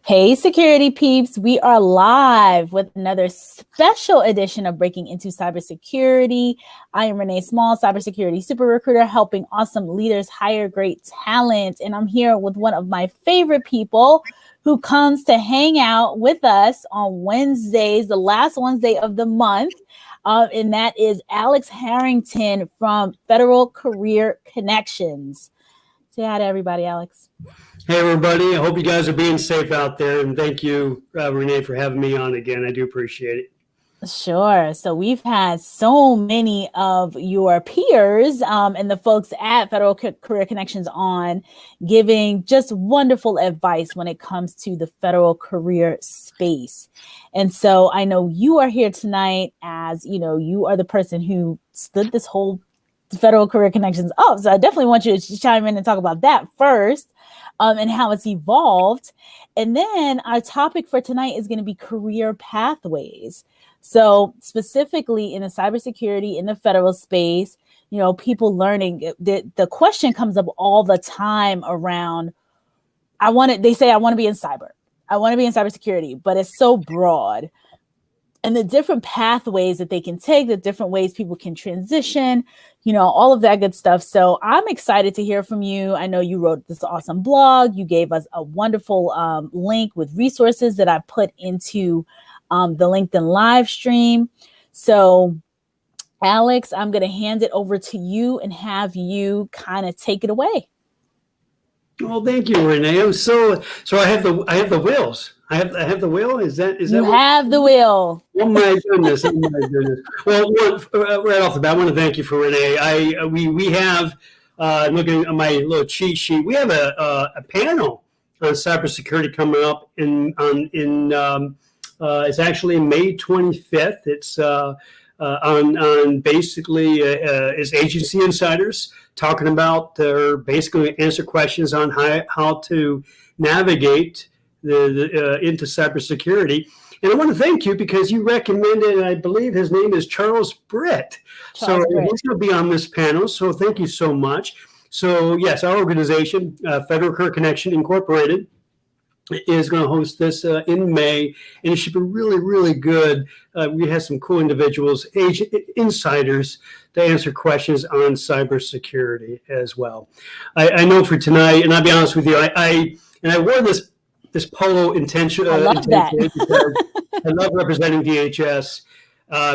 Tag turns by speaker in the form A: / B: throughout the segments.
A: Hey, security peeps, we are live with another special edition of Breaking Into Cybersecurity. I am Renee Small, cybersecurity super recruiter, helping awesome leaders hire great talent. And I'm here with one of my favorite people who comes to hang out with us on Wednesdays, the last Wednesday of the month. And that is Alex Harrington from Federal Career Connections. Say hi to everybody, Alex.
B: Hey, everybody. I hope you guys are being safe out there. And thank you, Renee, for having me on again. I do appreciate it.
A: Sure. So we've had so many of your peers and the folks at Federal Career Connections on giving just wonderful advice when it comes to the federal career space. And so I know you are here tonight as, you are the person who stood this whole Federal Career Connections up. So I definitely want you to chime in and talk about that first. And how it's evolved. And then our topic for tonight is going to be career pathways. So specifically in the cybersecurity, in the federal space, people learning, the question comes up all the time around, they say, I want to be in cyber. I want to be in cybersecurity, but it's so broad. And the different pathways that they can take, the different ways people can transition, all of that good stuff. So I'm excited to hear from you. I know you wrote this awesome blog. You gave us a wonderful link with resources that I put into the LinkedIn live stream. So Alex, I'm going to hand it over to you and have you kind of take it away.
B: Well, thank you, Renee. So I have the wheels. I have the wheel. Is that
A: you have the wheel?
B: Oh my goodness! Oh my goodness! Well, right off the bat, I want to thank you for Renee. We have looking at my little cheat sheet. We have a panel on cybersecurity coming up it's actually May 25th. It's on basically is agency insiders talking about basically answer questions on how to navigate into cybersecurity. And I want to thank you because you recommended, I believe his name is Charles Britt. He's going to be on this panel. So thank you so much. So yes, our organization, Federal Career Connection Incorporated, is going to host this in May, and it should be really, really good. We have some cool individuals, insiders, to answer questions on cybersecurity as well. I know for tonight, and I'll be honest with you, I wore this polo intentionally.
A: I love that.
B: Because I love representing DHS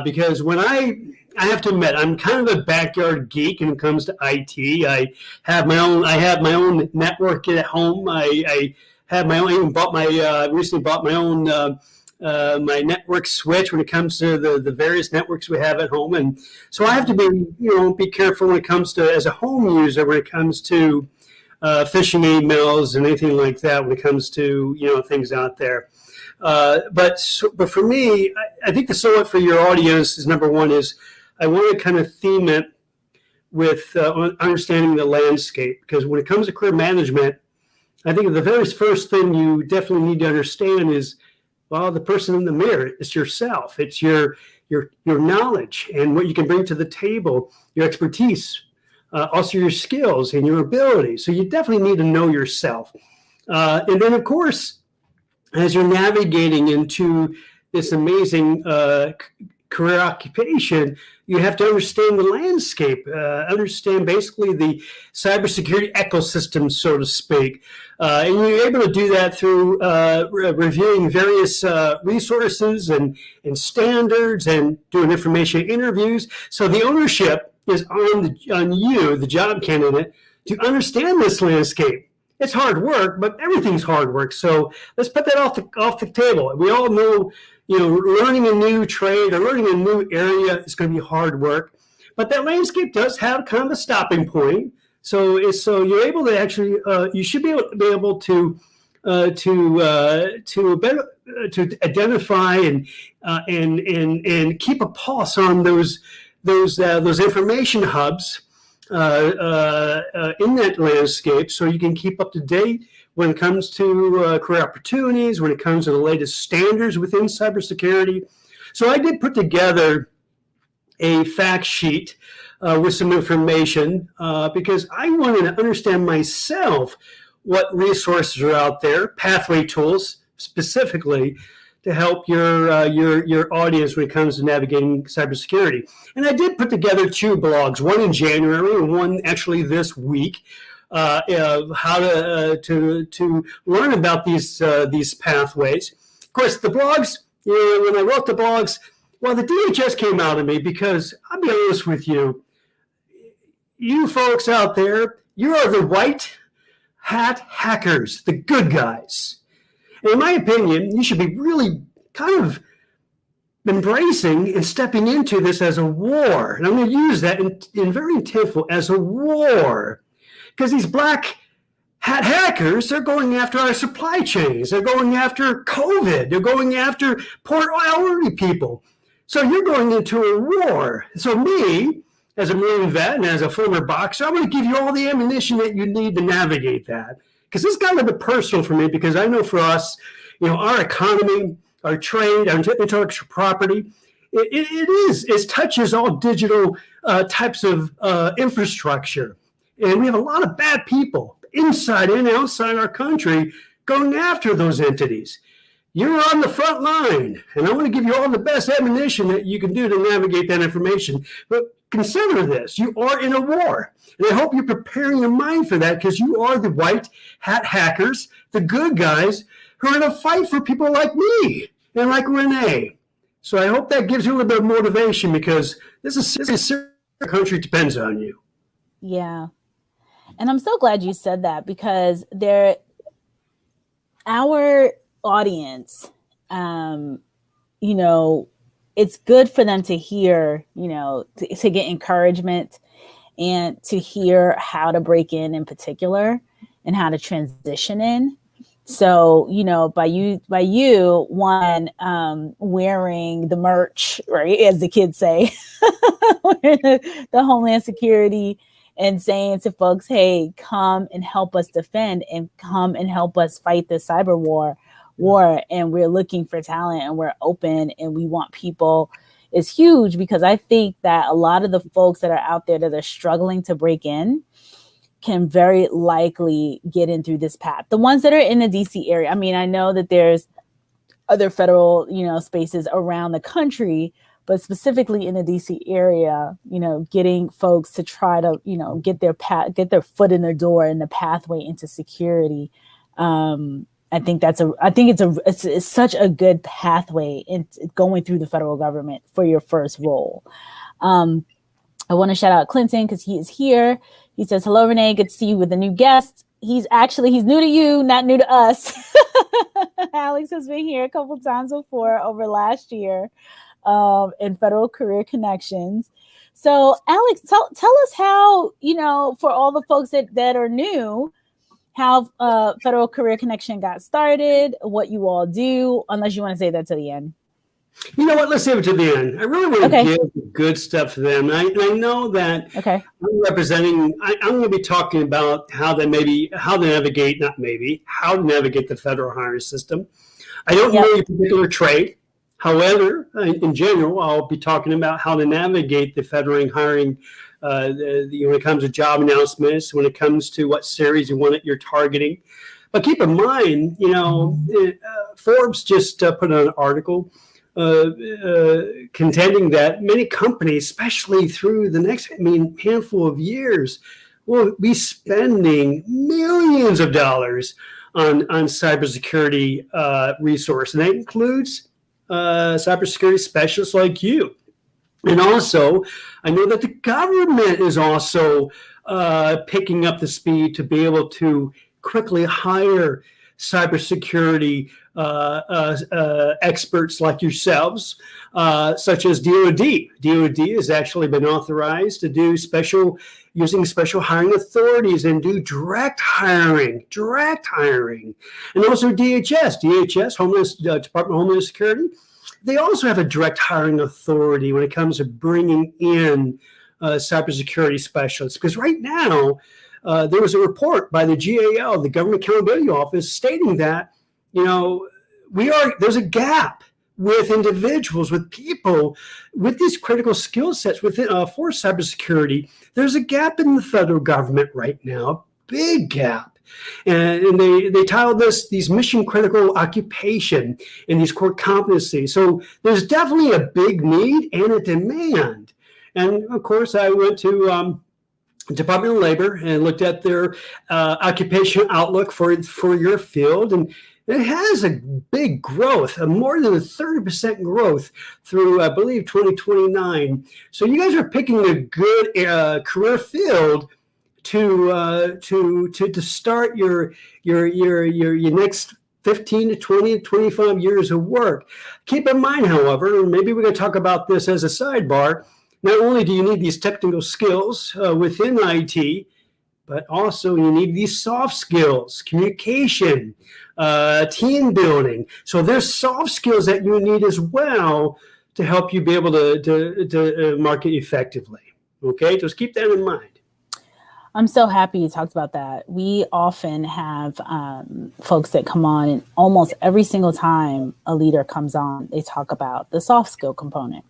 B: because when I have to admit, I'm kind of a backyard geek when it comes to IT. I have my own network at home. I have my own. I even recently bought my own my network switch when it comes to the various networks we have at home, and so I have to be careful when it comes to, as a home user, when it comes to phishing emails and anything like that, when it comes to things out there. But for me, I think the so what for your audience is, number one, is I want to kind of theme it with understanding the landscape, because when it comes to career management, I think the very first thing you definitely need to understand is, well, the person in the mirror, it's yourself. It's your knowledge and what you can bring to the table, your expertise, also your skills and your abilities. So you definitely need to know yourself. And then, of course, as you're navigating into this amazing career occupation, you have to understand the landscape, understand basically the cybersecurity ecosystem, so to speak. And you're able to do that through reviewing various resources and standards and doing information interviews. So the ownership is on you, the job candidate, to understand this landscape. It's hard work, but everything's hard work. So let's put that off the table. We all know, learning a new trade or learning a new area is going to be hard work, but that landscape does have kind of a stopping point. So you're able to actually, you should be able to identify and keep a pulse on those information hubs in that landscape, so you can keep up to date when it comes to career opportunities, when it comes to the latest standards within cybersecurity. So I did put together a fact sheet with some information because I wanted to understand myself what resources are out there, pathway tools, specifically to help your audience when it comes to navigating cybersecurity. And I did put together 2 blogs, one in January and one actually this week, of how to learn about these pathways. Of course, the blogs, when I wrote the blogs, well, the DHS came out of me because I'll be honest with you, you folks out there, you are the white hat hackers, the good guys. And in my opinion, you should be really kind of embracing and stepping into this as a war. And I'm going to use that in very intentful, as a war. Because these black hat hackers, they're going after our supply chains. They're going after COVID. They're going after poor elderly people. So you're going into a war. So me, as a Marine vet and as a former boxer, I'm going to give you all the ammunition that you need to navigate that. Because this got a little bit personal for me, because I know for us, our economy, our trade, our intellectual property, it touches all digital types of infrastructure. And we have a lot of bad people inside and outside our country going after those entities. You're on the front line, and I want to give you all the best ammunition that you can do to navigate that information. But consider this, you are in a war. And I hope you're preparing your mind for that, because you are the white hat hackers, the good guys who are in a fight for people like me and like Renee. So I hope that gives you a little bit of motivation, because this is our country depends on you.
A: Yeah. And I'm so glad you said that, because our audience, it's good for them to hear, to get encouragement and to hear how to break in particular, and how to transition in. So, by you wearing the merch, right, as the kids say, the Homeland Security, and saying to folks, hey, come and help us defend, and come and help us fight the cyber war. And we're looking for talent, and we're open, and we want people, is huge, because I think that a lot of the folks that are out there that are struggling to break in can very likely get in through this path. The ones that are in the DC area, I mean, I know that there's other federal, spaces around the country, but specifically in the DC area, getting folks to try to, get their foot in their door in the pathway into security. I think it's such a good pathway in going through the federal government for your first role. I want to shout out Clinton, because he is here. He says, hello, Renee. Good to see you with a new guest. He's new to you, not new to us. Alex has been here a couple times before over last year in Federal Career Connections. So Alex, tell us how, for all the folks that are new, how Federal Career Connection got started, what you all do, unless you want to say that to the end.
B: You know what? Let's save it to the end. I really want to give the good stuff to them. And I know that I'm going to be talking about how to navigate the federal hiring system. I don't know your particular trade. However, in general, I'll be talking about how to navigate the federal hiring when it comes to job announcements, when it comes to what series you're targeting. But keep in mind, Forbes just put out an article contending that many companies, especially through the next handful of years, will be spending millions of dollars on cybersecurity resource, and that includes cybersecurity specialists like you. And also, I know that the government is also picking up the speed to be able to quickly hire cybersecurity experts like yourselves, such as DoD. DoD has actually been authorized to do using special hiring authorities and do direct hiring, and also DHS, Department of Homeland Security. They also have a direct hiring authority when it comes to bringing in cybersecurity specialists, because right now there was a report by the GAO, the Government Accountability Office, stating that there's a gap with individuals, with people with these critical skill sets for cybersecurity. There's a gap in the federal government right now, big gap. And they titled this, these mission critical occupation and these core competencies. So there's definitely a big need and a demand. And of course, I went to Department of Labor and looked at their occupation outlook for your field. And it has a big growth, more than a 30% growth through, I believe, 2029. So you guys are picking a good career field to start your next 15 to 20 to 25 years of work. Keep in mind, however, and maybe we're going to talk about this as a sidebar, not only do you need these technical skills within IT, but also you need these soft skills, communication, team building. So there's soft skills that you need as well to help you be able to market effectively. Okay, just keep that in mind.
A: I'm so happy you talked about that. We often have folks that come on, and almost every single time a leader comes on, they talk about the soft skill component.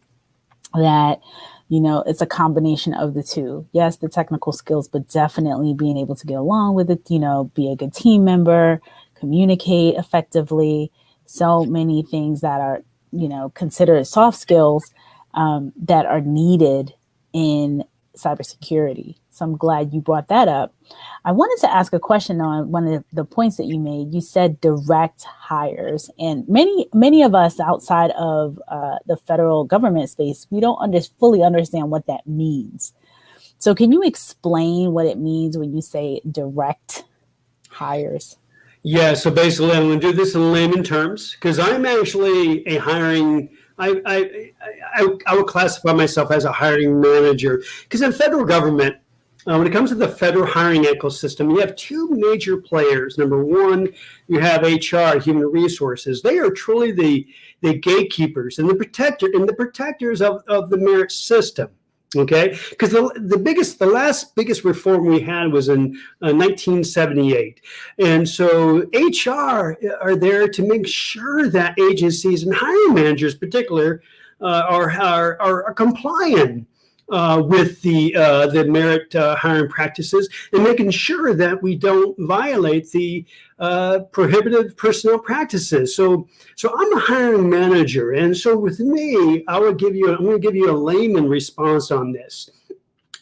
A: That, you know, it's a combination of the two. Yes, the technical skills, but definitely being able to get along with it, you know, be a good team member, communicate effectively. So many things that are, you know, considered soft skills that are needed in cybersecurity. So I'm glad you brought that up. I wanted to ask a question on one of the points that you made. You said direct hires, and many of us outside of the federal government space, we don't fully understand what that means. So can you explain what it means when you say direct hires?
B: Yeah, so basically I'm going to do this in layman terms because I'm actually a hiring, I would classify myself as a hiring manager because in federal government, when it comes to the federal hiring ecosystem, you have two major players. Number one, you have HR, human resources. They are truly the gatekeepers and the protectors of the merit system. Okay, because the last biggest reform we had was in 1978, and so HR are there to make sure that agencies and hiring managers, in particular, are compliant with the merit hiring practices and making sure that we don't violate the prohibitive personnel practices. So I'm a hiring manager, and so with me, I'm going to give you a layman response on this.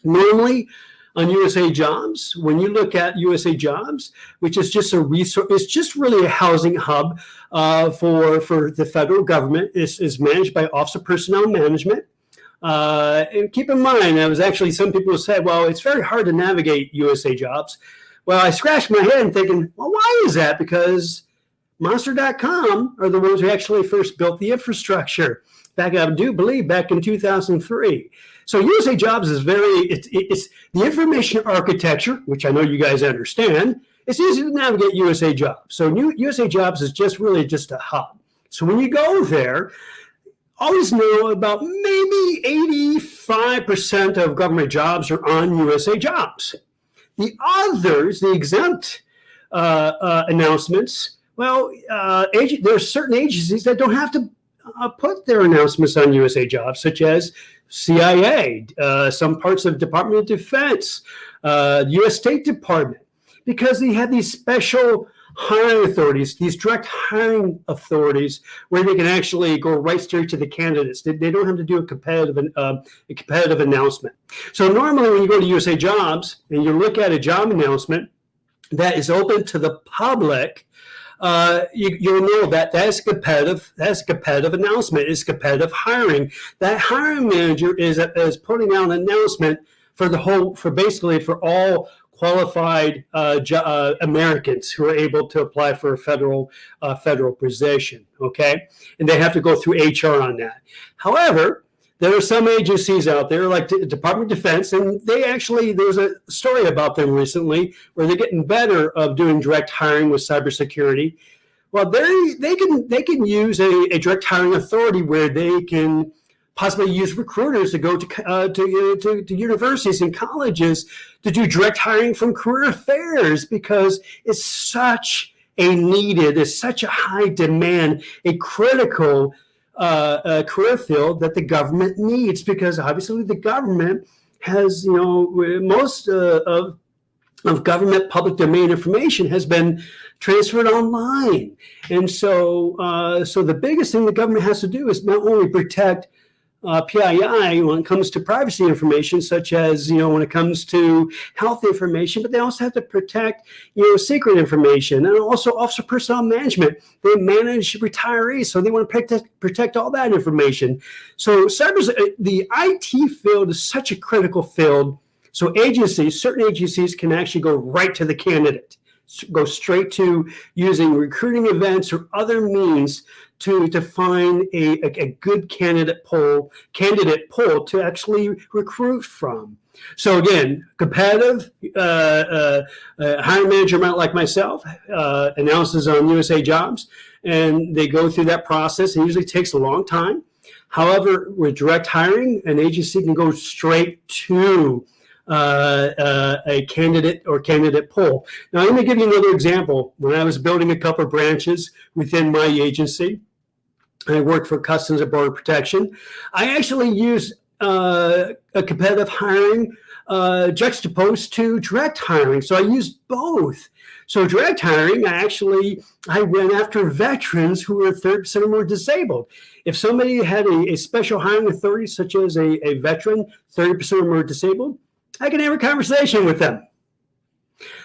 B: Normally, on USA Jobs, when you look at USA Jobs, which is just a resource, it's just really a housing hub for the federal government. It's managed by Office of Personnel Management. And keep in mind, there was actually some people who said, well, it's very hard to navigate USA Jobs. Well, I scratched my head and thinking, well, why is that? Because Monster.com are the ones who actually first built the infrastructure back, I do believe, back in 2003. So USA Jobs is it's the information architecture, which I know you guys understand. It's easy to navigate USA Jobs. So USA Jobs is just really just a hub. So when you go there, always know about maybe 85% of government jobs are on USA Jobs. The others, the exempt announcements, well, there are certain agencies that don't have to put their announcements on USA Jobs, such as CIA, some parts of Department of Defense, U.S. State Department, because they have these special hiring authorities, these direct hiring authorities, where they can actually go right straight to the candidates. They don't have to do a competitive announcement. So normally when you go to USA Jobs and you look at a job announcement that is open to the public, you'll know that that's a competitive announcement. It's competitive hiring. That hiring manager is putting out an announcement for all qualified Americans who are able to apply for a federal position, okay? And they have to go through HR on that. However, there are some agencies out there like the Department of Defense, and there's a story about them recently where they're getting better of doing direct hiring with cybersecurity. Well, they can use a direct hiring authority where they can possibly use recruiters to go to universities and colleges to do direct hiring from career affairs, because it's such it's such a high demand, a critical career field that the government needs, because obviously the government has, most of of government public domain information has been transferred online. And so, so the biggest thing the government has to do is not only protect PII when it comes to privacy information, such as, when it comes to health information, but they also have to protect, secret information, and also officer personnel management. They manage retirees, so they want to protect all that information. So the IT field is such a critical field. So certain agencies can actually go right to the candidate, go straight to using recruiting events or other means to find a good candidate pool to actually recruit from. So again, competitive hiring manager like myself announces on USA Jobs, and they go through that process. It usually takes a long time. However, with direct hiring, an agency can go straight to a candidate or candidate pool. Now, let me give you another example. When I was building a couple of branches within my agency, I worked for Customs and Border Protection. I actually used a competitive hiring juxtaposed to direct hiring. So I used both. So direct hiring, I went after veterans who were 30% or more disabled. If somebody had a special hiring authority, such as a veteran, 30% or more disabled, I can have a conversation with them.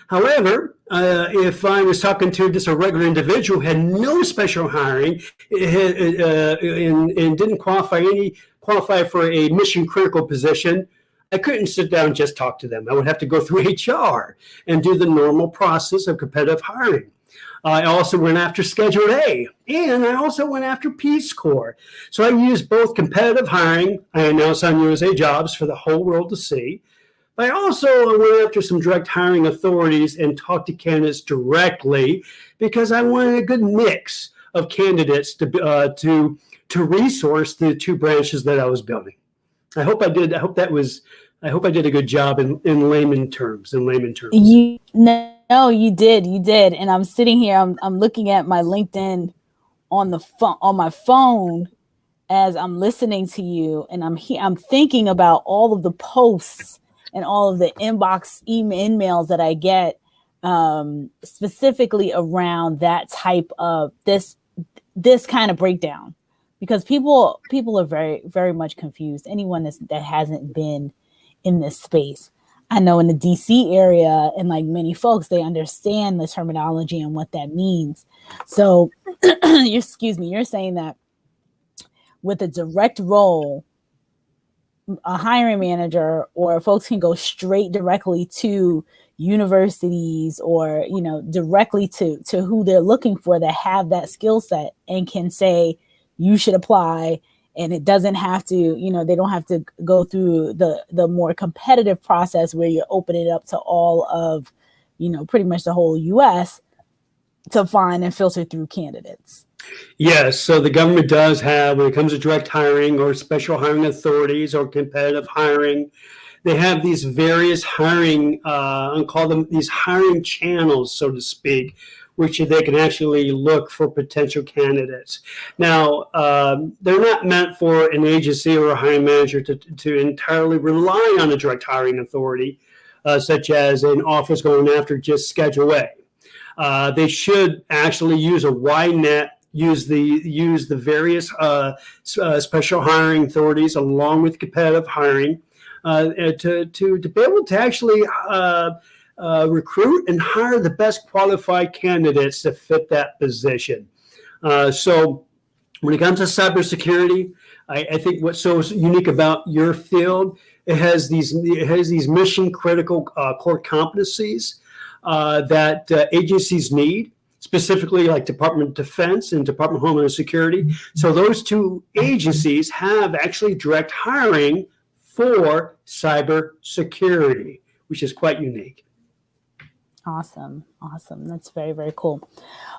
B: However, if I was talking to just a regular individual who had no special hiring and didn't qualify for a mission critical position, I couldn't sit down and just talk to them. I would have to go through HR and do the normal process of competitive hiring. I also went after Schedule A, and I also went after Peace Corps. So I used both competitive hiring, I announced on USA Jobs for the whole world to see. I also went after some direct hiring authorities and talked to candidates directly because I wanted a good mix of candidates to resource the two branches that I was building. I hope I did a good job in layman terms.
A: You did. And I'm sitting here, I'm looking at my LinkedIn on my phone as I'm listening to you, and I'm thinking about all of the posts and all of the inbox emails that I get specifically around that type of this kind of breakdown, because people are very, very much confused. Anyone that hasn't been in this space, I know in the DC area, and like many folks, they understand the terminology and what that means. So, you're saying that with a direct role, a hiring manager or folks can go straight directly to universities or, directly to who they're looking for that have that skill set and can say, you should apply. And it doesn't have to, they don't have to go through the more competitive process where you're opening it up to all of, pretty much the whole US to find and filter through candidates.
B: Yes, so the government does have, when it comes to direct hiring or special hiring authorities or competitive hiring, they have these various hiring, I'll call them these hiring channels, so to speak, which they can actually look for potential candidates. Now, they're not meant for an agency or a hiring manager to entirely rely on a direct hiring authority, such as an office going after just Schedule A. They should actually use a wide net, use the various special hiring authorities along with competitive hiring to be able to actually recruit and hire the best qualified candidates to fit that position. So when it comes to cybersecurity, I think what's so unique about your field, it has these mission critical core competencies that agencies need, specifically like Department of Defense and Department of Homeland Security. So those two agencies have actually direct hiring for cybersecurity, which is quite unique.
A: Awesome. That's very, very cool.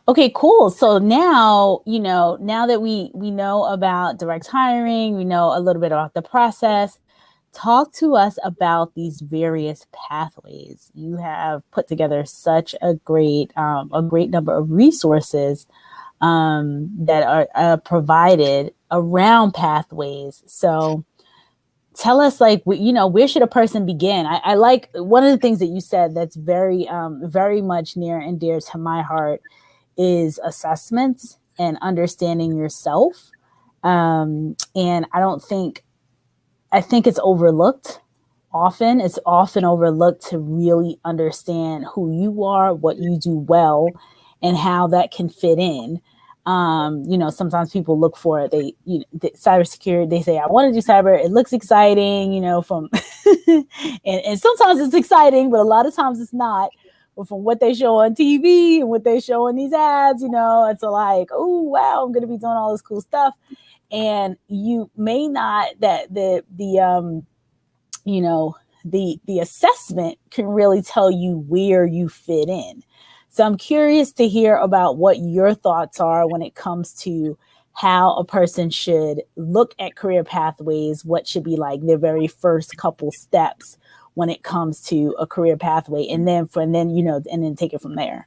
A: Okay, cool. So now, now that we know about direct hiring, we know a little bit about the process. Talk to us about these various pathways. You have put together such a great number of resources that are provided around pathways. So tell us, like, where should a person begin? I like one of the things that you said that's very, very much near and dear to my heart is assessments and understanding yourself. And I think it's overlooked often. It's often overlooked to really understand who you are, what you do well, and how that can fit in. Sometimes people look for it. The cybersecurity, they say, I want to do cyber. It looks exciting, from, and sometimes it's exciting, but a lot of times it's not. But from what they show on TV and what they show in these ads, it's like, oh, wow, I'm going to be doing all this cool stuff. And you may not, the assessment can really tell you where you fit in. So I'm curious to hear about what your thoughts are when it comes to how a person should look at career pathways, what should be like their very first couple steps when it comes to a career pathway, and then take it from there.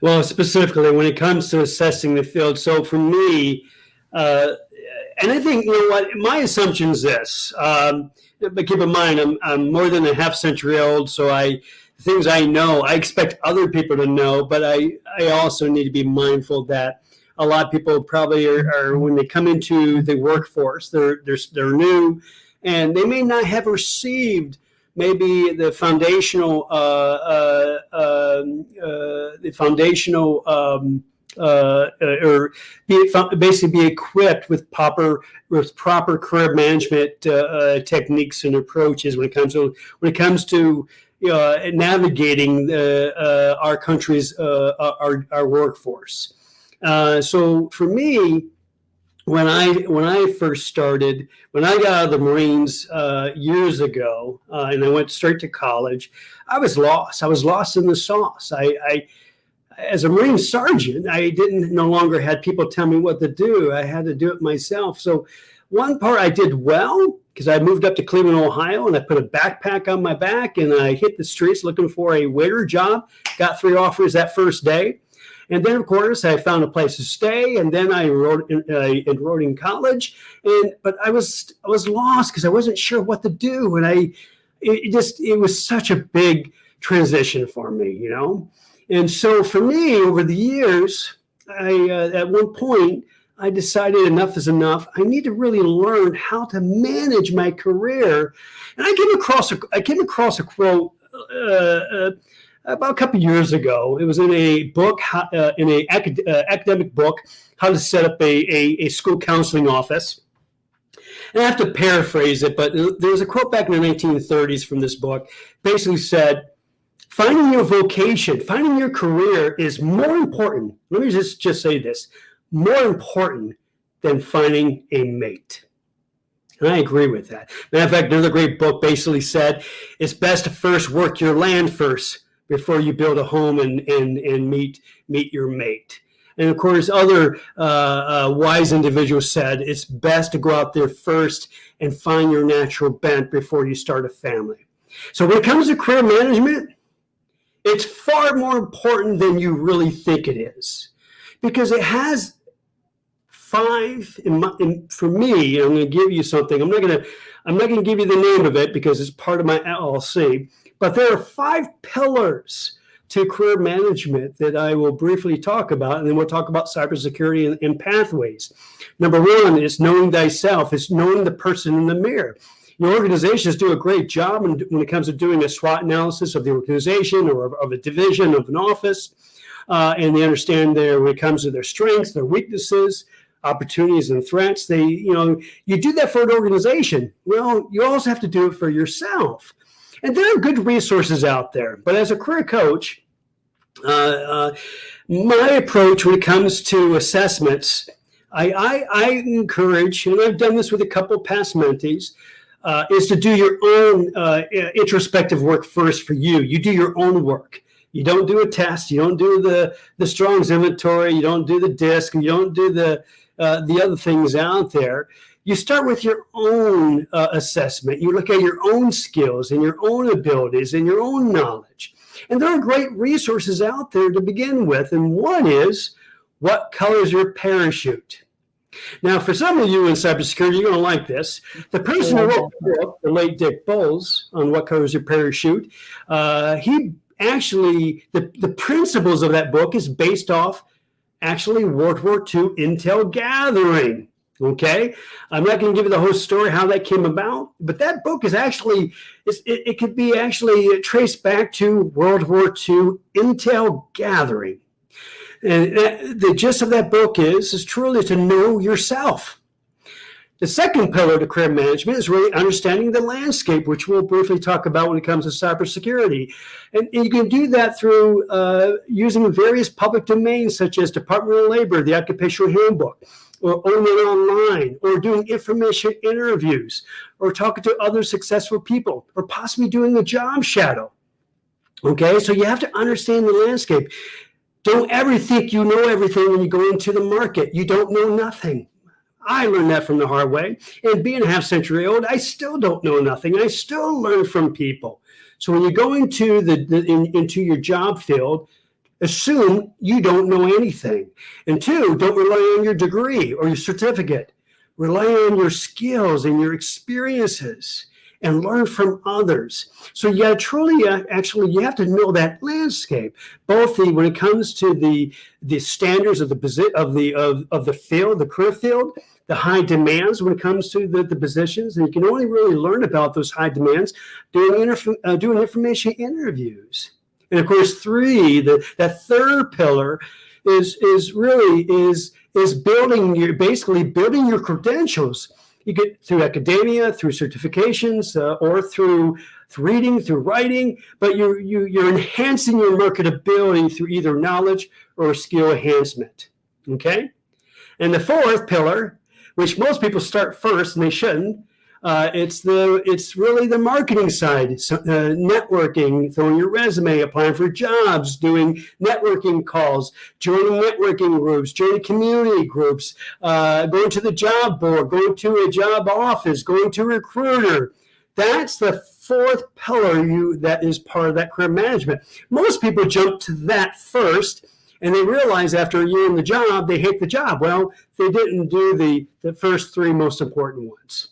B: Well, specifically when it comes to assessing the field. So for me, and I think, my assumption is this, but keep in mind, I'm more than a half century old. So things I know, I expect other people to know, but I also need to be mindful that a lot of people probably are when they come into the workforce, they're new, and they may not have received maybe the foundational or basically be equipped with proper career management techniques and approaches when it comes to navigating our country's our workforce. So for me, when I first started, when I got out of the Marines years ago, and I went straight to college, I was lost. I was lost in the sauce. I as a Marine sergeant, I no longer had people tell me what to do. I had to do it myself. So one part I did well, because I moved up to Cleveland, Ohio, and I put a backpack on my back, and I hit the streets looking for a waiter job. Got 3 offers that first day. And then, of course, I found a place to stay, and then I enrolled in college. But I was lost because I wasn't sure what to do, and it was such a big transition for me, And so for me, over the years, at one point, I decided enough is enough. I need to really learn how to manage my career. And I came across a quote about a couple of years ago. It was in a book, in an academic book, how to set up a school counseling office. And I have to paraphrase it, but there's a quote back in the 1930s from this book, basically said, finding your vocation, finding your career is more important. Let me just say this. More important than finding a mate. And I agree with that. Matter of fact, another great book basically said, it's best to first work your land first before you build a home and meet your mate. And of course, other wise individuals said, it's best to go out there first and find your natural bent before you start a family. So when it comes to career management, it's far more important than you really think it is. Because it has 5, for me, I'm going to give you something. I'm not going to give you the name of it because it's part of my LLC. But there are 5 pillars to career management that I will briefly talk about, and then we'll talk about cybersecurity and pathways. Number 1 is knowing thyself. It's knowing the person in the mirror. Organizations do a great job when it comes to doing a SWOT analysis of the organization or of a division of an office. And they understand when it comes to their strengths, their weaknesses, opportunities, and threats. You do that for an organization. Well, you also have to do it for yourself. And there are good resources out there. But as a career coach, my approach when it comes to assessments, I encourage, and I've done this with a couple past mentees, is to do your own introspective work first for you. You do your own work. You don't do a test. You don't do the Strong's inventory. You don't do the DISC. You don't do the other things out there. You start with your own assessment. You look at your own skills and your own abilities and your own knowledge. And there are great resources out there to begin with. And one is, what color is your parachute? Now, for some of you in cybersecurity, you're going to like this. The person who wrote the book, the late Dick Bowles, on What Color Is Your Parachute, he actually, the principles of that book is based off actually World War II intel gathering. Okay, I'm not going to give you the whole story how that came about, but that book is actually, it could be actually traced back to World War II intel gathering. And the gist of that book is truly to know yourself. The second pillar to career management is really understanding the landscape, which we'll briefly talk about when it comes to cybersecurity. And you can do that through using various public domains such as Department of Labor, the Occupational Handbook, or owning it online, or doing information interviews, or talking to other successful people, or possibly doing a job shadow. Okay, so you have to understand the landscape. Don't ever think you know everything when you go into the market. You don't know nothing. I learned that from the hard way. And being a half-century old, I still don't know nothing. I still learn from people. So when you go into into your job field, assume you don't know anything. And two, don't rely on your degree or your certificate. Rely on your skills and your experiences and learn from others. So you got to truly, actually, you have to know that landscape, both when it comes to the standards of the field, the career field, the high demands when it comes to the positions, and you can only really learn about those high demands doing information interviews. And of course, that third pillar is basically building your credentials. You get through academia, through certifications, or through reading, through writing, but you're enhancing your marketability through either knowledge or skill enhancement. Okay, and the fourth pillar, which most people start first, and they shouldn't, it's really the marketing side, networking, throwing your resume, applying for jobs, doing networking calls, joining networking groups, joining community groups, going to the job board, going to a job office, going to a recruiter. That's the fourth pillar that is part of that career management. Most people jump to that first, and they realize after a year in the job, they hate the job. Well, they didn't do the first three most important ones.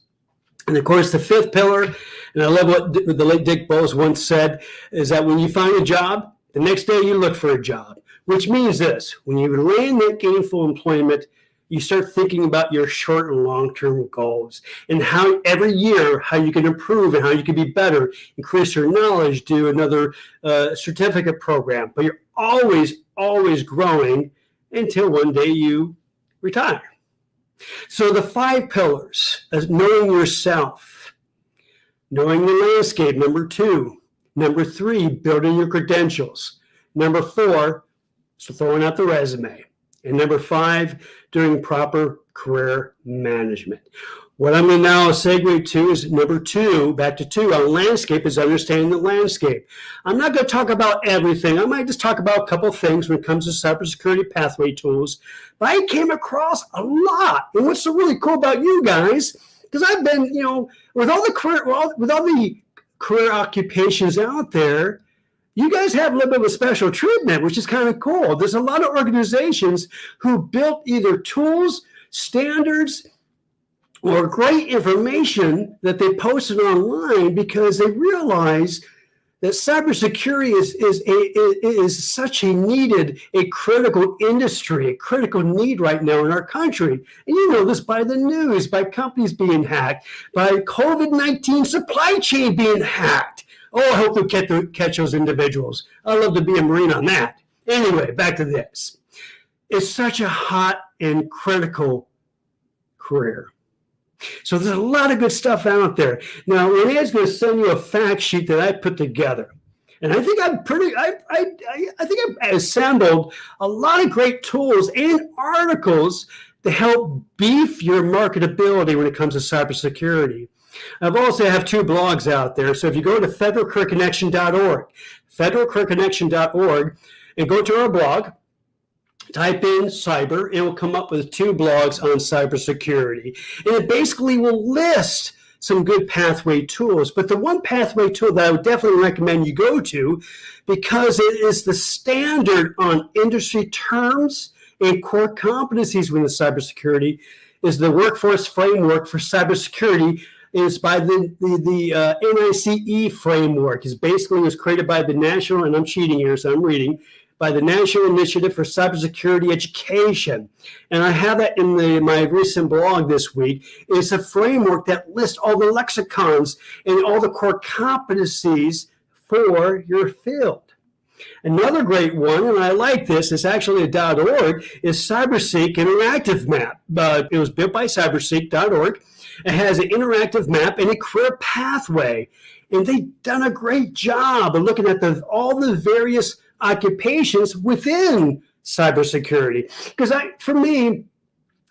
B: And of course, the fifth pillar, and I love what the late Dick Bowles once said, is that when you find a job, the next day you look for a job, which means this: when you land that gainful employment, you start thinking about your short and long-term goals and how every year, how you can improve and how you can be better, increase your knowledge, do another certificate program. But you're always growing until one day you retire. So the five pillars is knowing yourself, knowing the landscape, number 2. Number 3, building your credentials. Number 4, so throwing out the resume. And number 5, doing proper career management. What I'm going to now segue to is number 2, back to 2 on landscape, is understanding the landscape. I'm not going to talk about everything. I might just talk about a couple of things when it comes to cybersecurity pathway tools. But I came across a lot. And what's so really cool about you guys, because I've been, with all the career occupations out there, you guys have a little bit of a special treatment, which is kind of cool. There's a lot of organizations who built either tools, standards, or great information that they posted online because they realize that cybersecurity is such a critical industry, a critical need right now in our country. And you know this by the news, by companies being hacked, by COVID-19 supply chain being hacked. Oh, I hope we catch those individuals. I'd love to be a Marine on that. Anyway, back to this. It's such a hot and critical career. So there's a lot of good stuff out there. Now, Renee is going to send you a fact sheet that I put together. And I think I've assembled a lot of great tools and articles to help beef your marketability when it comes to cybersecurity. I've also have 2 blogs out there. So if you go to federalcareerconnection.org, and go to our blog, type in cyber, it will come up with 2 blogs on cybersecurity. And it basically will list some good pathway tools. But the one pathway tool that I would definitely recommend you go to, because it is the standard on industry terms and core competencies within cybersecurity, is the Workforce Framework for Cybersecurity. It's by the NICE framework. It was created by the National, and I'm cheating here, so I'm reading, by the National Initiative for Cybersecurity Education. And I have that in my recent blog this week. It's a framework that lists all the lexicons and all the core competencies for your field. Another great one, and I like this, it's actually a .org, is CyberSeek Interactive Map. It was built by cyberseek.org. It has an interactive map and a career pathway. And they've done a great job of looking at all the various occupations within cybersecurity. Because for me,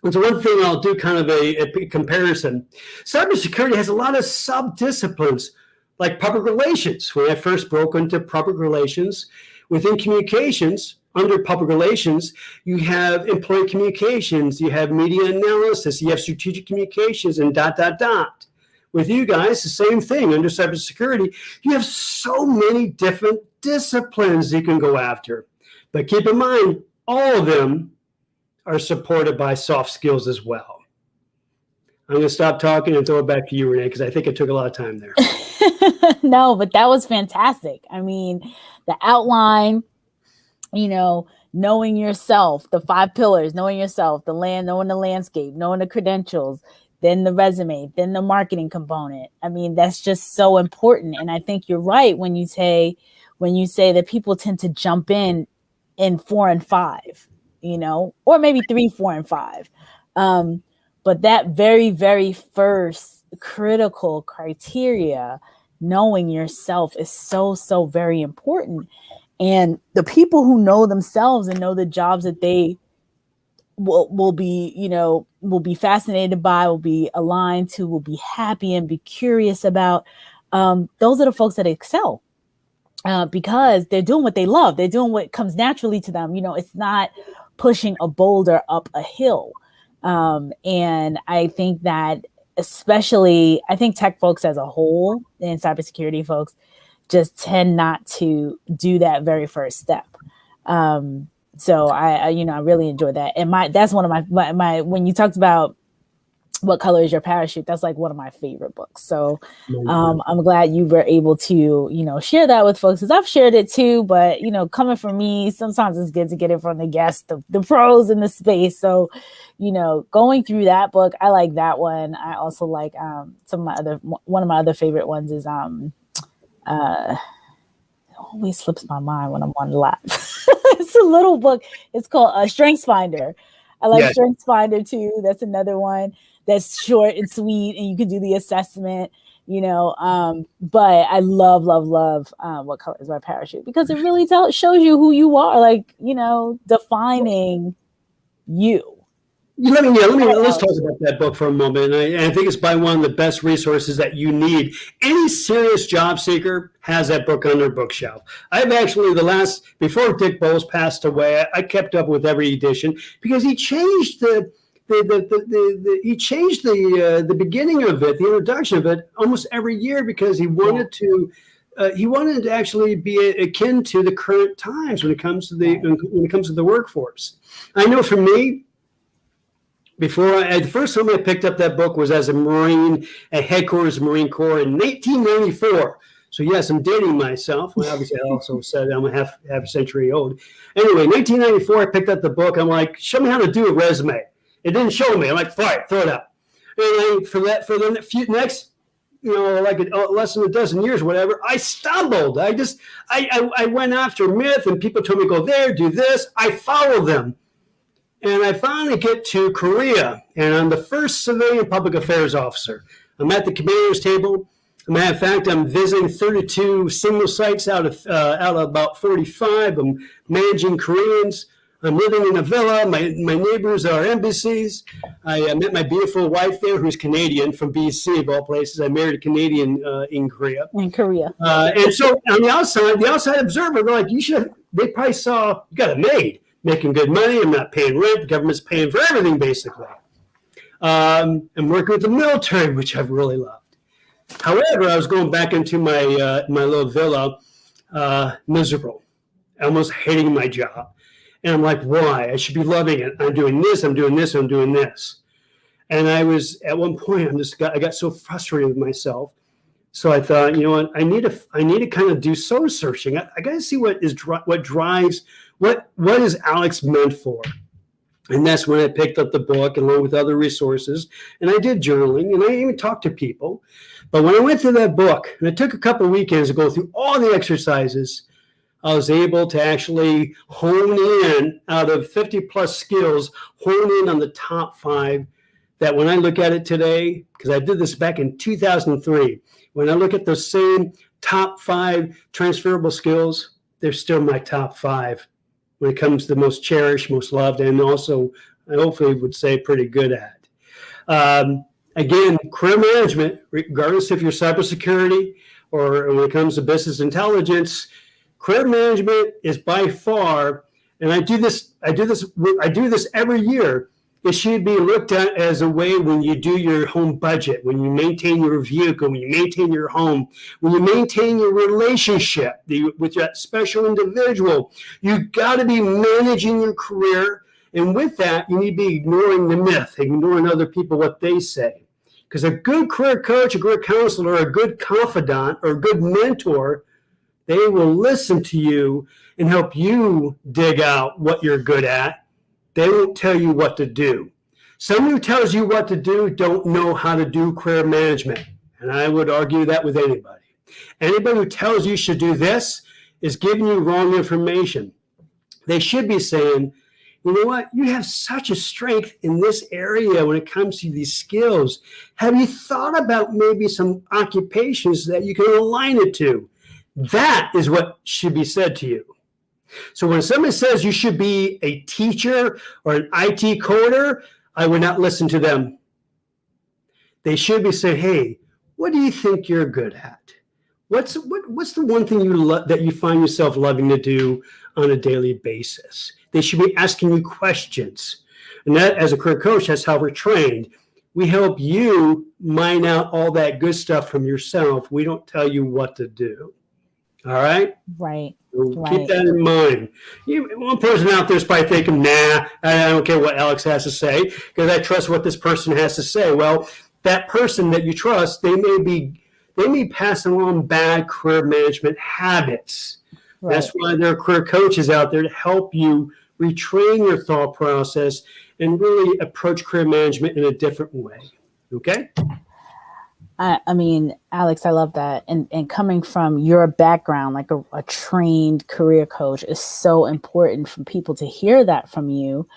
B: it's one thing I'll do kind of a comparison. Cybersecurity has a lot of sub-disciplines, like public relations. When I first broke into public relations, within communications, under public relations, you have employee communications, you have media analysis, you have strategic communications, and ... With you guys, the same thing. Under cybersecurity, you have so many different disciplines you can go after. But keep in mind, all of them are supported by soft skills as well. I'm going to stop talking and throw it back to you, Renee, because I think it took a lot of time there.
A: No, but that was fantastic. I mean, the outline, knowing yourself, the 5 pillars, knowing yourself, knowing the landscape, knowing the credentials, then the resume, then the marketing component. I mean, that's just so important. And I think you're right when you say that people tend to jump in 4 and 5, or maybe 3, 4, and 5. But that very, very first critical criteria, knowing yourself, is so, so very important. And the people who know themselves and know the jobs that they will be fascinated by, will be aligned to, will be happy and be curious about, those are the folks that excel, because they're doing what they love. They're doing what comes naturally to them. It's not pushing a boulder up a hill. And I think that I think tech folks as a whole and cybersecurity folks just tend not to do that very first step. So I really enjoy that. And that's one of my when you talked about what color is your parachute, that's like one of my favorite books. So I'm glad you were able to, share that with folks, because I've shared it too, but coming from me, sometimes it's good to get it from the guests, the pros in the space. So, going through that book, I like that one. I also like one of my other favorite ones is it always slips my mind when I'm on live. It's a little book. It's called Strengths Finder. I like Strengths Finder too. That's another one that's short and sweet, and you can do the assessment, but I love What Color is My Parachute, because it really shows you who you are, like, defining you.
B: Let's talk about that book for a moment. And I think it's by one of the best resources that you need. Any serious job seeker has that book on their bookshelf. I've actually, before Dick Bowles passed away, I kept up with every edition, because he changed the beginning of it, the introduction of it, almost every year, because he wanted to actually be akin to the current times when it comes to the workforce. I know for me, the first time I picked up that book was as a Marine at Headquarters Marine Corps in 1994. So yes, I'm dating myself. Well, obviously, I also said I'm a half a century old. Anyway, 1994, I picked up the book. I'm like, show me how to do a resume. It didn't show me. I'm like, fine, throw it out. And for the next, less than a dozen years, or whatever, I stumbled. I went after myth, and people told me, go there, do this. I followed them. And I finally get to Korea, and I'm the first civilian public affairs officer. I'm at the commander's table. As a matter of fact, I'm visiting 32 single sites out of about 45. I'm managing Koreans. I'm living in a villa. My neighbors are embassies. I met my beautiful wife there, who's Canadian, from BC, of all places. I married a Canadian in Korea.
A: In Korea.
B: And so on the outside observer, they're like, they probably saw, you got a maid. Making good money. I'm not paying rent. The government's paying for everything, basically. I'm working with the military, which I've really loved. However, I was going back into my little villa, miserable, almost hating my job. And I'm like, why? I should be loving it. I'm doing this, I'm doing this, I'm doing this. And I was at one point, I got so frustrated with myself. So I thought, you know what, I need to kind of do soul searching. I got to see what drives, what is Alex meant for. And that's when I picked up the book along with other resources. And I did journaling, and I even talked to people. But when I went through that book, and it took a couple of weekends to go through all the exercises, I was able to actually hone in out of 50 plus skills, hone in on the top 5 that when I look at it today, because I did this back in 2003, when I look at those same top 5 transferable skills, they're still my top 5 when it comes to the most cherished, most loved, and also I hopefully would say pretty good at. Again, career management, regardless if you're cybersecurity or when it comes to business intelligence, career management is by far, and I do this every year. It should be looked at as a way when you do your home budget, when you maintain your vehicle, when you maintain your home, when you maintain your relationship with that special individual. You got to be managing your career. And with that, you need to be ignoring the myth, ignoring other people, what they say. Because a good career coach, a career counselor, a good confidant, or a good mentor, they will listen to you and help you dig out what you're good at. They won't tell you what to do. Someone who tells you what to do don't know how to do career management. And I would argue that with anybody. Anybody who tells you should do this is giving you wrong information. They should be saying, you know what, you have such a strength in this area when it comes to these skills. Have you thought about maybe some occupations that you can align it to? That is what should be said to you. So when somebody says you should be a teacher or an IT coder, I would not listen to them. They should be saying, hey, what do you think you're good at? What's the one thing that you find yourself loving to do on a daily basis? They should be asking you questions. And that, as a career coach, that's how we're trained. We help you mine out all that good stuff from yourself. We don't tell you what to do. All right?
A: Right.
B: So keep that in mind. One person out there is probably thinking, nah, I don't care what Alex has to say because I trust what this person has to say. Well, that person that you trust, they may pass along bad career management habits. Right. That's why there are career coaches out there to help you retrain your thought process and really approach career management in a different way. Okay?
A: I mean, Alex, I love that. And coming from your background, like a trained career coach, is so important for people to hear that from you.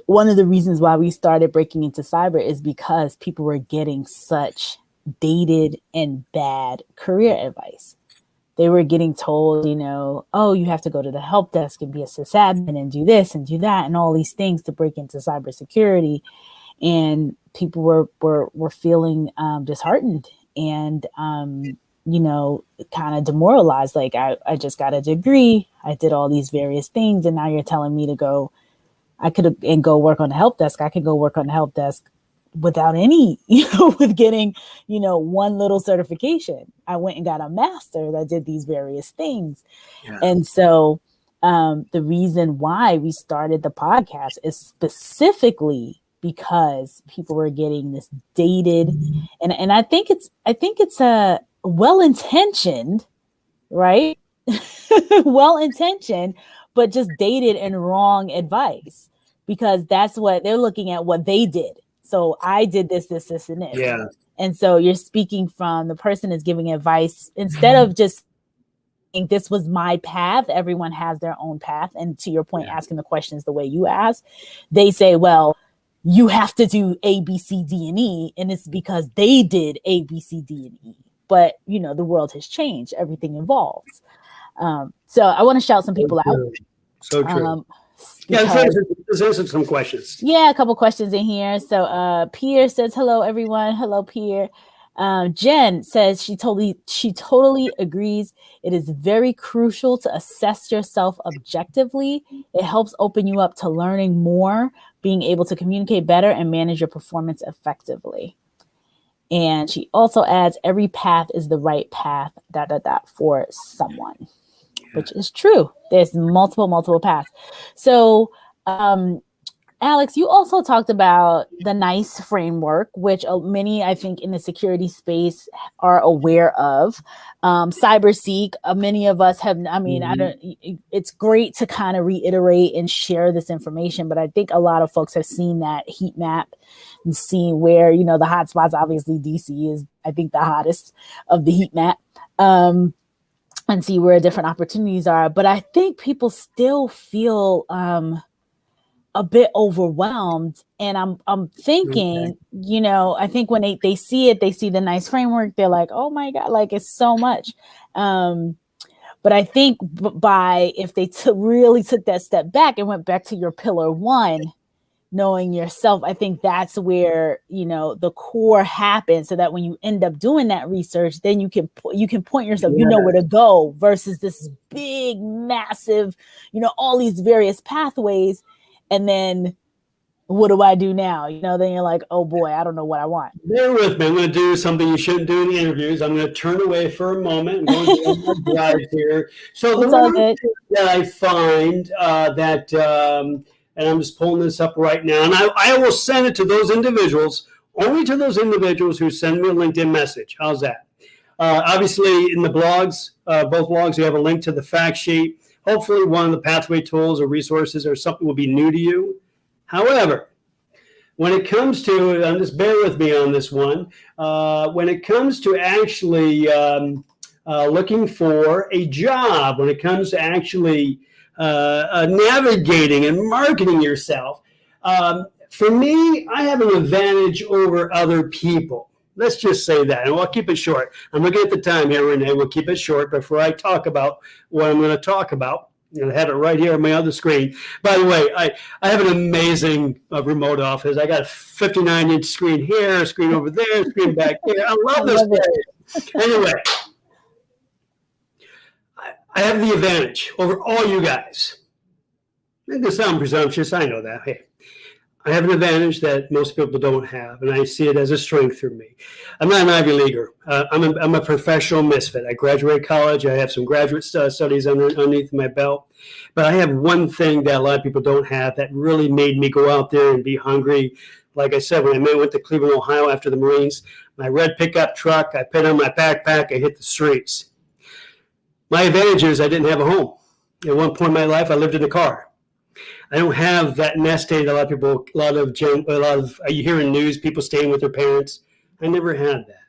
A: One of the reasons why we started breaking into cyber is because people were getting such dated and bad career advice. They were getting told, oh, you have to go to the help desk and be a sysadmin and do this and do that and all these things to break into cybersecurity. And people were feeling disheartened and, kind of demoralized. Like, I just got a degree. I did all these various things. And now you're telling me to go, go work on the help desk. I could go work on the help desk without any, with getting, one little certification. I went and got a master that did these various things. Yeah. And so the reason why we started the podcast is specifically because people were getting this dated, and I think it's a well-intentioned, right? Well-intentioned, but just dated and wrong advice, because that's what they're looking at, what they did. So I did this, and this.
B: Yeah.
A: And so you're speaking from the person is giving advice instead of just think this was my path. Everyone has their own path. And to your point, asking the questions the way you ask, they say, well, you have to do A, B, C, D, and E. And it's because they did A, B, C, D, and E. But, the world has changed. Everything evolves. So I want to shout some people out.
B: So true. Let's answer some questions.
A: Yeah, a couple questions in here. So Pierre says, hello, everyone. Hello, Pierre. Jen says she totally agrees. It is very crucial to assess yourself objectively. It helps open you up to learning more, being able to communicate better, and manage your performance effectively. And she also adds, every path is the right path, for someone, which is true. There's multiple paths. So Alex, you also talked about the NICE framework, which many, I think, in the security space are aware of. CyberSeek, many of us have, I mean, it's great to kind of reiterate and share this information, but I think a lot of folks have seen that heat map and seen where, you know, the hot spots, obviously DC is, I think, the hottest of the heat map. And see where different opportunities are. But I think people still feel a bit overwhelmed. And I'm thinking, you know, I think when they see it, they see the NICE framework, they're like, oh my God, like it's so much. But I think if they really took that step back and went back to your pillar one, knowing yourself, I think that's where, you know, the core happens, so that when you end up doing that research, then you can point yourself, you know where to go, versus this big, massive, you know, all these various pathways. And then what do I do now? You know, then you're like, oh boy, I don't know what I want.
B: Bear with me. I'm going to do something you shouldn't do in the interviews. I'm going to turn away for a moment. I'm going to do my drive here. So the one thing that I find and I'm just pulling this up right now, and I will send it to those individuals, only to those individuals who send me a LinkedIn message. How's that? Obviously, in the blogs, both blogs, you have a link to the fact sheet. Hopefully, one of the pathway tools or resources or something will be new to you. However, when it comes to, and just bear with me on this one, when it comes to actually looking for a job, when it comes to actually navigating and marketing yourself, for me, I have an advantage over other people. Let's just say that, and we'll keep it short. I'm looking at the time here, Renee. We'll keep it short before I talk about what I'm going to talk about. I have it right here on my other screen. By the way, I have an amazing remote office. I got a 59-inch screen here, a screen over there, a screen back here. I love this place. Anyway, I have the advantage over all you guys. It does sound presumptuous. I know that. Hey, I have an advantage that most people don't have, and I see it as a strength for me. I'm not an Ivy Leaguer. I'm a professional misfit. I graduated college. I have some graduate studies underneath my belt. But I have one thing that a lot of people don't have that really made me go out there and be hungry. Like I said, when I went to Cleveland, Ohio after the Marines, my red pickup truck, I put on my backpack, I hit the streets. My advantage is I didn't have a home. At one point in my life, I lived in a car. I don't have that nest egg. A lot of you hear in news people staying with their parents. I never had that.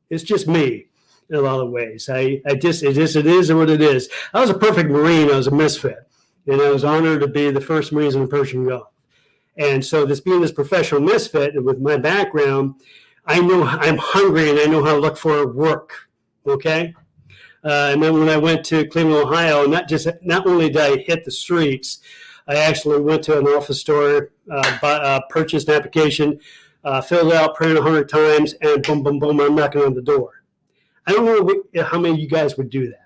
B: It's just me in a lot of ways. It is what it is. I was a perfect Marine. I was a misfit, and I was honored to be the first Marines in the Persian Gulf. And so being this professional misfit, and with my background, I know I'm hungry and I know how to look for work. Okay. And then when I went to Cleveland, Ohio, not only did I hit the streets, I actually went to an office store, purchased an application, filled it out, printed 100 times, and boom, boom, boom, I'm knocking on the door. I don't know how many of you guys would do that.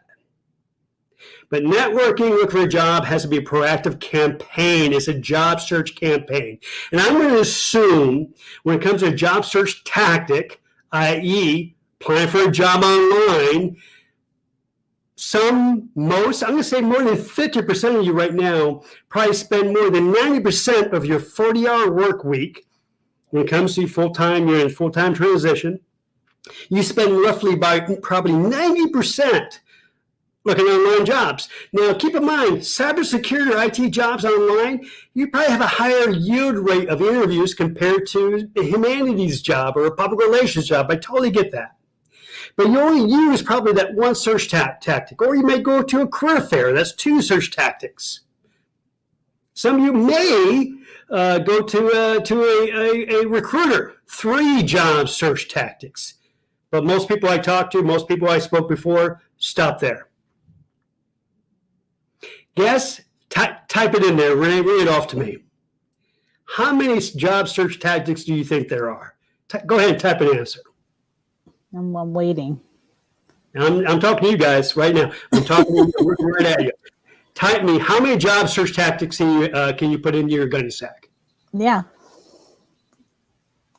B: But networking, look for a job, has to be a proactive campaign. It's a job search campaign. And I'm going to assume when it comes to a job search tactic, i.e. applying for a job online, I'm going to say more than 50% of you right now probably spend more than 90% of your 40-hour work week. When it comes to full-time, you're in full-time transition. You spend roughly by probably 90% looking at online jobs. Now, keep in mind, cybersecurity or IT jobs online, you probably have a higher yield rate of interviews compared to a humanities job or a public relations job. I totally get that. But you only use probably that one search tactic, or you may go to a career fair. That's 2 search tactics. Some of you may go to a recruiter, 3 job search tactics. But most people I talk to, most people I spoke before, stop there. Guess, type it in there. Renee, read it off to me. How many job search tactics do you think there are? Go ahead and type an answer.
A: I'm waiting.
B: I'm talking to you guys right now. I'm talking to you right at you. Type me. How many job search tactics can you put into your gunny sack?
A: Yeah.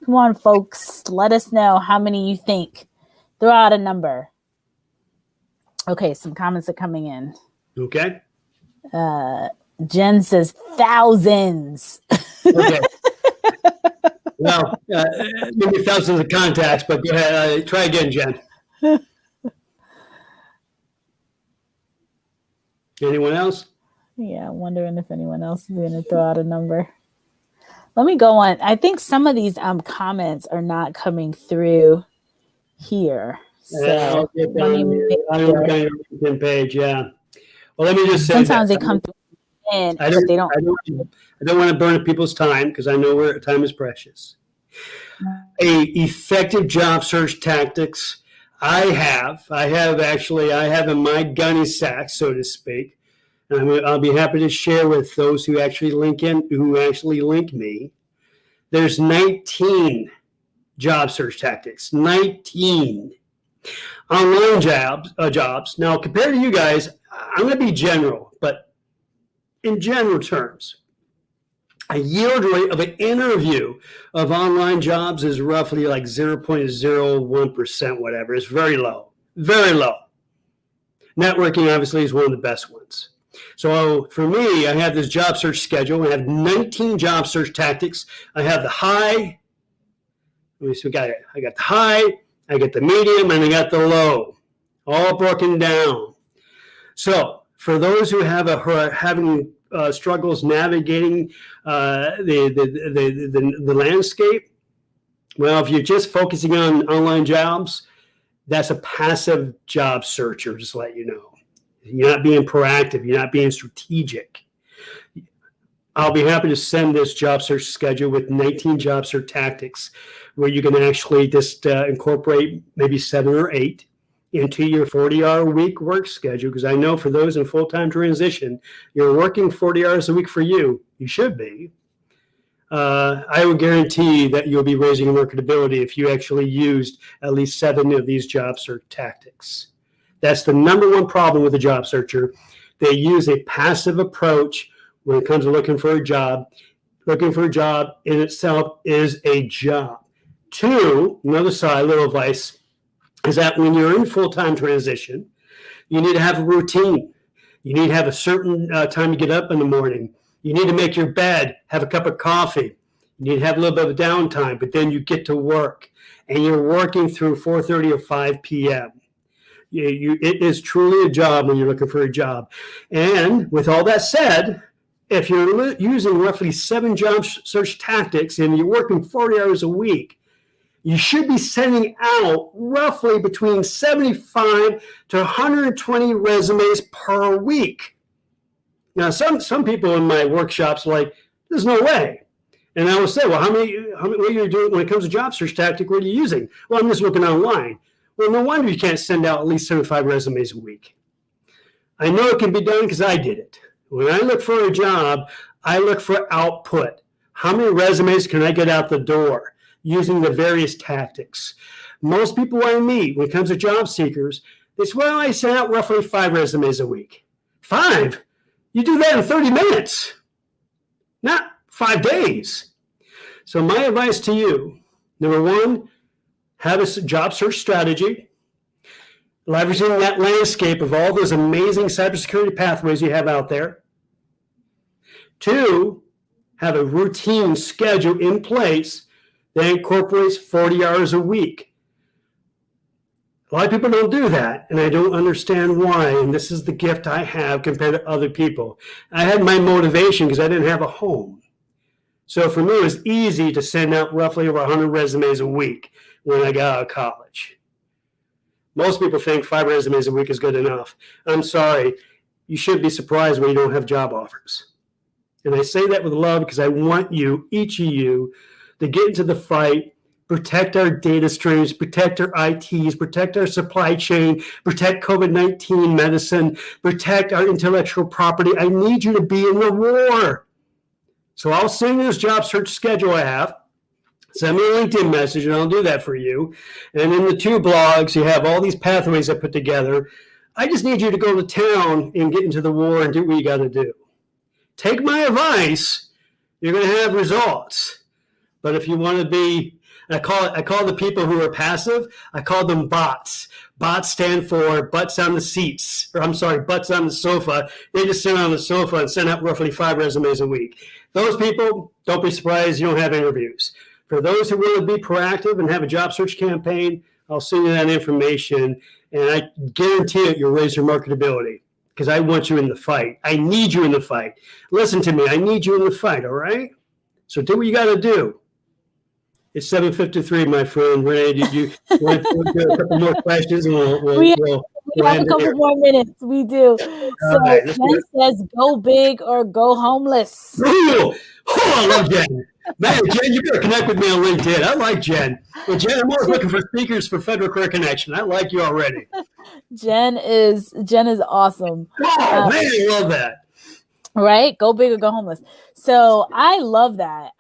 A: Come on, folks. Let us know how many you think. Throw out a number. Okay, some comments are coming in.
B: Okay.
A: Jen says thousands.
B: Okay. Well, maybe thousands of contacts, but go ahead. Try again, Jen. Anyone else?
A: Yeah, I'm wondering if anyone else is going to throw out a number. Let me go on. I think some of these comments are not coming through here. So let me make
B: sure. On your LinkedIn page, yeah. Well, let me just say
A: sometimes they come through but they don't.
B: I don't want to burn people's time because I know time is precious. Effective job search tactics. I have in my gunny sack, so to speak. And I'll be happy to share with those who actually link me. There's 19 job search tactics. 19 online jobs. Now, compared to you guys, I'm going to be general, but in general terms, a yield rate of an interview of online jobs is roughly like 0.01%, whatever. It's very low, very low. Networking, obviously, is one of the best ones. So for me, I have this job search schedule. I have 19 job search tactics. I have the high. Let me see, I got the high, I got the medium, and I got the low, all broken down. So for those who are having struggles navigating the landscape, well, if you're just focusing on online jobs, that's a passive job searcher, just to let you know. You're not being proactive. You're not being strategic. I'll be happy to send this job search schedule with 19 job search tactics where you can actually just incorporate maybe 7 or 8 into your 40-hour-a-week work schedule, because I know for those in full-time transition, you're working 40 hours a week for you. You should be. I would guarantee that you'll be raising marketability if you actually used at least 7 of these job search tactics. That's the number one problem with a job searcher. They use a passive approach when it comes to looking for a job. Looking for a job in itself is a job. 2, another side, little advice, is that when you're in full-time transition, you need to have a routine. You need to have a certain time to get up in the morning. You need to make your bed, have a cup of coffee. You need to have a little bit of downtime, but then you get to work, and you're working through 4:30 or 5 p.m. It is truly a job when you're looking for a job. And with all that said, if you're using roughly 7 job search tactics and you're working 40 hours a week, you should be sending out roughly between 75 to 120 resumes per week. Now, some people in my workshops are like, there's no way. And I will say, well, what are you doing when it comes to job search tactic? What are you using? Well, I'm just looking online. Well, no wonder you can't send out at least 75 resumes a week. I know it can be done because I did it. When I look for a job, I look for output. How many resumes can I get out the door using the various tactics? Most people I meet, when it comes to job seekers, they say, well, I send out roughly 5 resumes a week. 5? You do that in 30 minutes, not 5 days. So my advice to you, number 1, have a job search strategy, leveraging that landscape of all those amazing cybersecurity pathways you have out there. 2, have a routine schedule in place that incorporates 40 hours a week. A lot of people don't do that, and I don't understand why, and this is the gift I have compared to other people. I had my motivation because I didn't have a home. So for me, it was easy to send out roughly over 100 resumes a week when I got out of college. Most people think 5 resumes a week is good enough. I'm sorry. You should be surprised when you don't have job offers. And I say that with love because I want you, each of you, to get into the fight, protect our data streams, protect our ITs, protect our supply chain, protect COVID-19 medicine, protect our intellectual property. I need you to be in the war. So I'll send you this job search schedule I have. Send me a LinkedIn message, and I'll do that for you. And in the 2 blogs, you have all these pathways I put together. I just need you to go to town and get into the war and do what you got to do. Take my advice. You're going to have results. But if you want to be, I call the people who are passive, I call them bots. Bots stand for butts on the seats, or I'm sorry, butts on the sofa. They just sit on the sofa and send out roughly 5 resumes a week. Those people, don't be surprised you don't have interviews. For those who really be proactive and have a job search campaign, I'll send you that information, and I guarantee it, you'll raise your marketability, because I want you in the fight. I need you in the fight. Listen to me. I need you in the fight, all right? So do what you got to do. It's 7:53, my friend. Renee, did you want to do a couple more questions? And
A: We have a couple more minutes. We do. So
B: right,
A: Jen says, go big or go homeless.
B: Ooh, I love Jen. Man, Jen, you better connect with me on LinkedIn. I like Jen. Well, Jen, I'm always looking for speakers for Federal Career Connection. I like you already.
A: Jen is awesome.
B: Oh, man, I love that.
A: Right? Go big or go homeless. So I love that.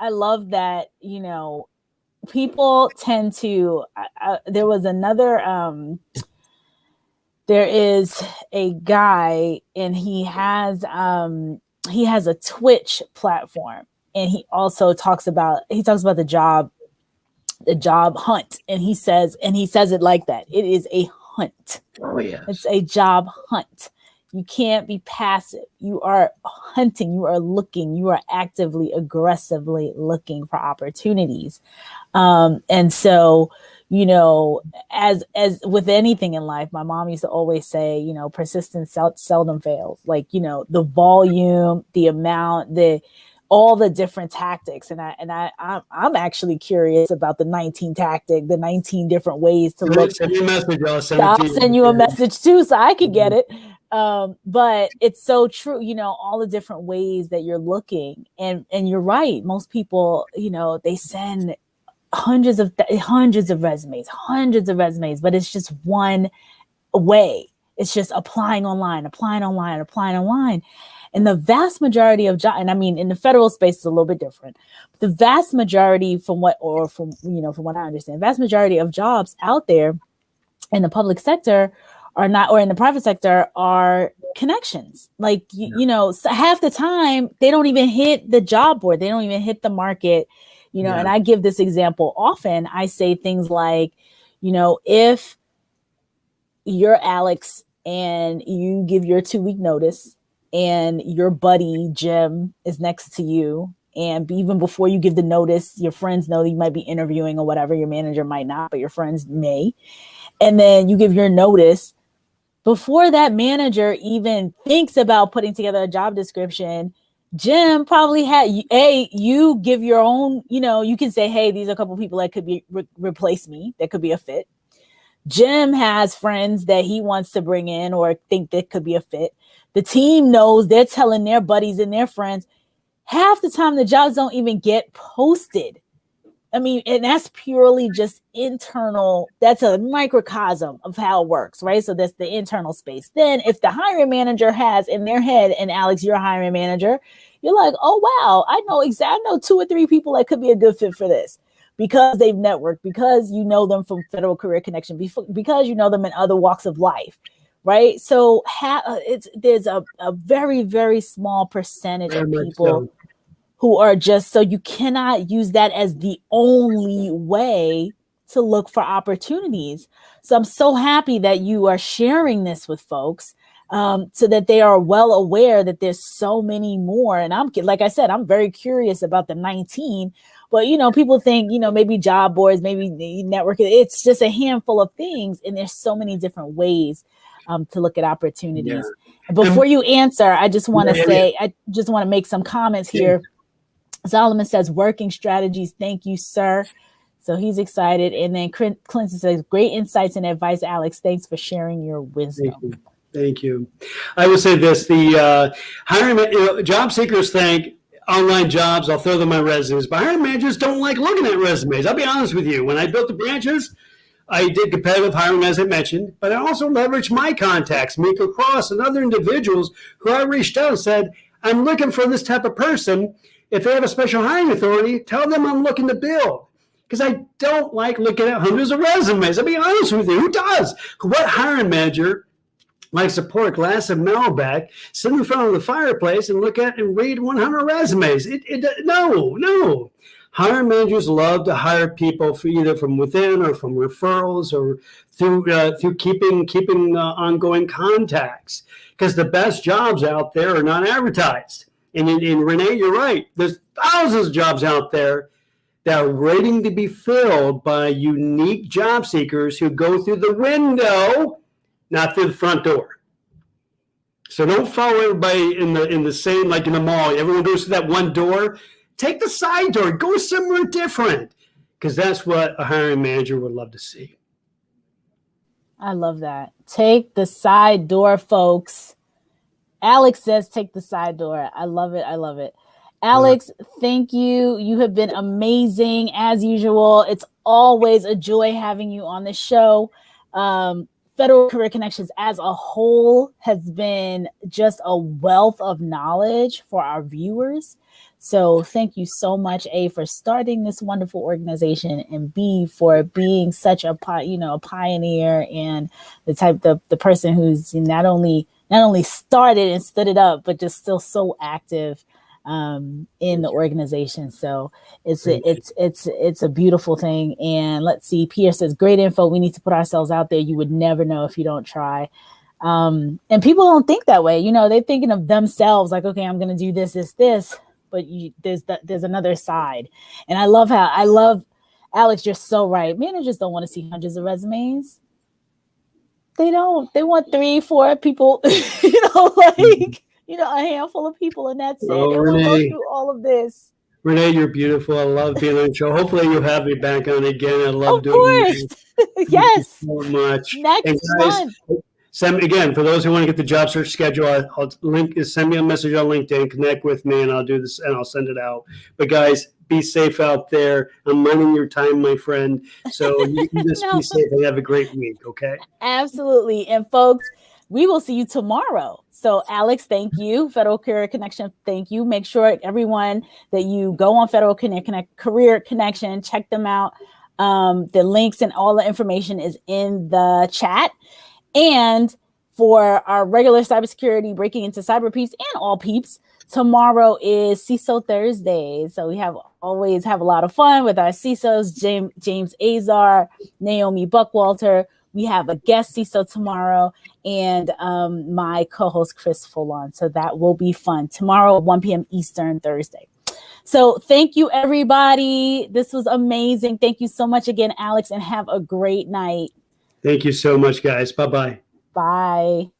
A: People tend to, there is a guy, and he has a Twitch platform, and he also talks about the job hunt. And he says it like that. It is a hunt.
B: Oh, yeah.
A: It's a job hunt. You can't be passive. You are hunting. You are looking. You are actively, aggressively looking for opportunities. And so, as with anything in life, my mom used to always say, persistence seldom fails. Like, the volume, the amount, all the different tactics. And I'm actually curious about the 19 different ways to look.
B: Send me a message, y'all.
A: I'll send you a message too, so I could get it. But it's so true, all the different ways that you're looking, and you're right. Most people, they send hundreds of resumes, but it's just one way. It's just applying online. And the vast majority of jobs, and I mean, in the federal space, it's a little bit different. The vast majority, from what I understand, vast majority of jobs out there in the public sector are not, or in the private sector, are connections. Like, half the time they don't even hit the job board. They don't even hit the market, and I give this example often. I say things like, if you're Alex and you give your 2-week notice, and your buddy Jim is next to you, and even before you give the notice, your friends know that you might be interviewing or whatever. Your manager might not, but your friends may. And then you give your notice. Before that manager even thinks about putting together a job description, Jim probably you give your own, you can say, hey, these are a couple of people that could be replace me, that could be a fit. Jim has friends that he wants to bring in or think that could be a fit. The team knows, they're telling their buddies and their friends. Half the time the jobs don't even get posted. I mean, and that's purely just internal. That's a microcosm of how it works, right? So that's the internal space. Then if the hiring manager has in their head, and Alex, you're a hiring manager, you're like, oh, wow, I know 2 or 3 people that could be a good fit for this, because they've networked, because you know them from Federal Career Connection, because you know them in other walks of life, right? So there's a very, very small percentage of people who are just, so you cannot use that as the only way to look for opportunities. So I'm so happy that you are sharing this with folks, so that they are well aware that there's so many more. And like I said, I'm very curious about the 19, but people think, maybe job boards, maybe networking, it's just a handful of things. And there's so many different ways to look at opportunities. Yeah. Before you answer, I just want to make some comments here. Solomon says, working strategies. Thank you, sir. So he's excited. And then Clinton says, great insights and advice, Alex. Thanks for sharing your wisdom.
B: Thank you. I will say this, the hiring, job seekers think online jobs, I'll throw them my resumes, but hiring managers don't like looking at resumes. I'll be honest with you. When I built the branches, I did competitive hiring, as I mentioned, but I also leveraged my contacts, Mika Cross and other individuals who I reached out and said, I'm looking for this type of person. If they have a special hiring authority, tell them I'm looking to build. Because I don't like looking at hundreds of resumes. I'll be honest with you. Who does? What hiring manager likes to pour a glass of Malbec, sit in front of the fireplace, and look at and read 100 resumes? No. Hiring managers love to hire people for either from within or from referrals or through keeping ongoing contacts. Because the best jobs out there are not advertised. And Renee, you're right. There's thousands of jobs out there that are waiting to be filled by unique job seekers who go through the window, not through the front door. So don't follow everybody in the same, like in the mall. Everyone goes through that one door. Take the side door. Go somewhere different, because that's what a hiring manager would love to see.
A: I love that. Take the side door, folks. Alex says take the side door. I love it. I love it. Alex, thank you. You have been amazing as usual. It's always a joy having you on the show. Federal Career Connections as a whole has been just a wealth of knowledge for our viewers. So thank you so much, A, for starting this wonderful organization, and B, for being such a pioneer and the person who's not only started and stood it up, but just still so active in the organization. So it's a beautiful thing. And let's see, Pierre says, great info. We need to put ourselves out there. You would never know if you don't try. And people don't think that way. They're thinking of themselves like, okay, I'm going to do this, but there's another side. And I love Alex, you're so right. Managers don't want to see hundreds of resumes. They don't. They want 3-4 people, a handful of people, and that's it. And we'll go through all of this.
B: Renee, you're beautiful. I love being on the show. Hopefully you'll have me back on again. I love doing
A: it. Yes.
B: Thank you so much.
A: Next month.
B: Again, for those who want to get the job search schedule, send me a message on LinkedIn, connect with me, and I'll do this and I'll send it out. But guys, be safe out there. I'm minding your time, my friend. So you can just be safe and have a great week, okay?
A: Absolutely. And folks, we will see you tomorrow. So Alex, thank you. Federal Career Connection, thank you. Make sure everyone that you go on Federal Career Connection, check them out. The links and all the information is in the chat. And for our regular cybersecurity, breaking into cyber peeps and all peeps, tomorrow is CISO Thursday. So we always have a lot of fun with our CISOs, James Azar, Naomi Buckwalter. We have a guest CISO tomorrow, and my co-host Chris Foulon. So that will be fun tomorrow at 1 p.m. Eastern Thursday. So thank you, everybody. This was amazing. Thank you so much again, Alex, and have a great night.
B: Thank you so much, guys. Bye-bye.
A: Bye.